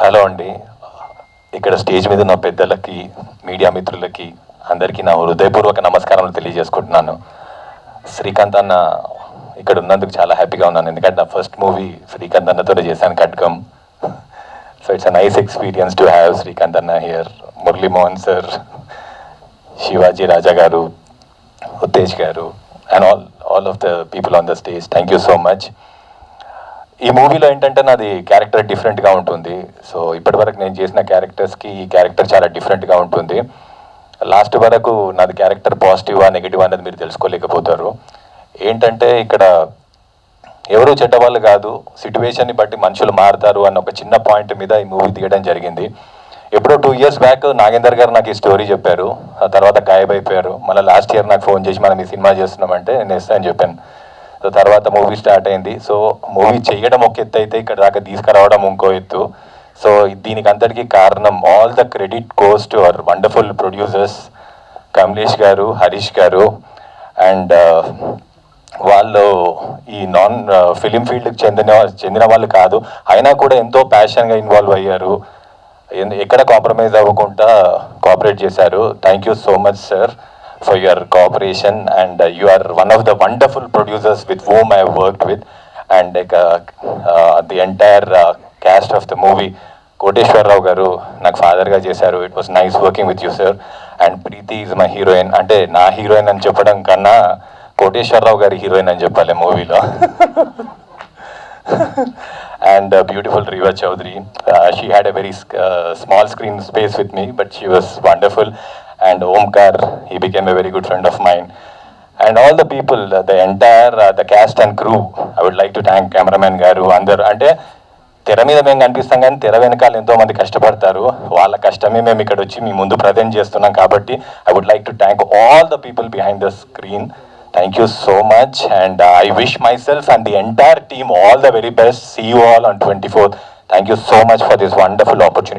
Hello అండి. ఇక్కడ stage మీద ఉన్న పెద్దలకి, మీడియా మిత్రులకి అందరికీ నా హృదయపూర్వక నమస్కారాలు తెలియజేసుకుంటున్నాను. శ్రీకాంత్ అన్న ఇక్కడ ఉన్నందుకు చాలా హ్యాపీగా ఉన్నాను, ఎందుకంటే నా ఫస్ట్ మూవీ శ్రీకాంత్ అన్నతో చేశాను, ఖడ్గం. So it's a nice experience to have Srikanth అన్న హియర్, మురళీ మోహన్ సార్, శివాజీ రాజా గారు, ఉత్తేజ్ గారు and all of the people on the stage. Thank you so much. ఈ మూవీలో ఏంటంటే నాది క్యారెక్టర్ డిఫరెంట్గా ఉంటుంది. సో ఇప్పటివరకు నేను చేసిన క్యారెక్టర్స్కి ఈ క్యారెక్టర్ చాలా డిఫరెంట్గా ఉంటుంది. లాస్ట్ వరకు నాది క్యారెక్టర్ పాజిటివా నెగిటివా అనేది మీరు తెలుసుకోలేకపోతారు. ఏంటంటే ఇక్కడ ఎవరు చెడ్డవాళ్ళు కాదు, సిచ్యువేషన్ని బట్టి మనుషులు మారుతారు అన్న ఒక చిన్న పాయింట్ మీద ఈ మూవీ తీయడం జరిగింది. ఎప్పుడో 2 years బ్యాక్ నాగేందర్ గారు నాకు ఈ స్టోరీ చెప్పారు. ఆ తర్వాత గాయబైపోయారు. మళ్ళీ లాస్ట్ ఇయర్ నాకు ఫోన్ చేసి మనం ఈ సినిమా చేస్తున్నామంటే నేను ఎస్ అని చెప్పాను. సో తర్వాత మూవీ స్టార్ట్ అయింది. సో మూవీ చేయడం ఒక ఎత్తు అయితే ఇక్కడ దాకా తీసుకురావడం ఇంకో ఎత్తు. సో దీనికి అంతటికీ కారణం, all the credit goes to our wonderful producers Kamlesh గారు, హరీష్ గారు. అండ్ వాళ్ళు ఈ నాన్ ఫిలిం ఫీల్డ్కి చెందిన వాళ్ళు కాదు, అయినా కూడా ఎంతో ప్యాషన్గా ఇన్వాల్వ్ అయ్యారు, ఎక్కడ కాంప్రమైజ్ అవ్వకుండా కోఆపరేట్ చేశారు. Thank you so much sir for your cooperation, and you are one of the wonderful producers with whom I have worked with, and the entire cast of the movie. Koteshwar garu నాకు ఫాదర్గా చేశారు. It was nice working with you sir. And Preethi is my heroine. అంటే నా heroine అని చెప్పడం కన్నా కోటేశ్వరరావు గారి heroine అని చెప్పాలి మూవీలో. And beautiful Riva Chaudhary. She had a very small screen space with me, but she was wonderful. And Omkar, he became a very good friend of mine. And all the people, the entire the cast and crew, I would like to thank cameraman garu andaru. Ante తెర మీద మేము కనిపిస్తాం కానీ తెర వెనకాల ఎంతో మంది కష్టపడతారు. వాళ్ళ కష్టమే మేము ఇక్కడ వచ్చి మీ ముందు ప్రజెంట్ చేస్తున్నాం. కాబట్టి I would like to thank all the people behind the screen. Thank you so much, and I wish myself and the entire team all the very best. See you all on 24th. Thank you so much for this wonderful opportunity.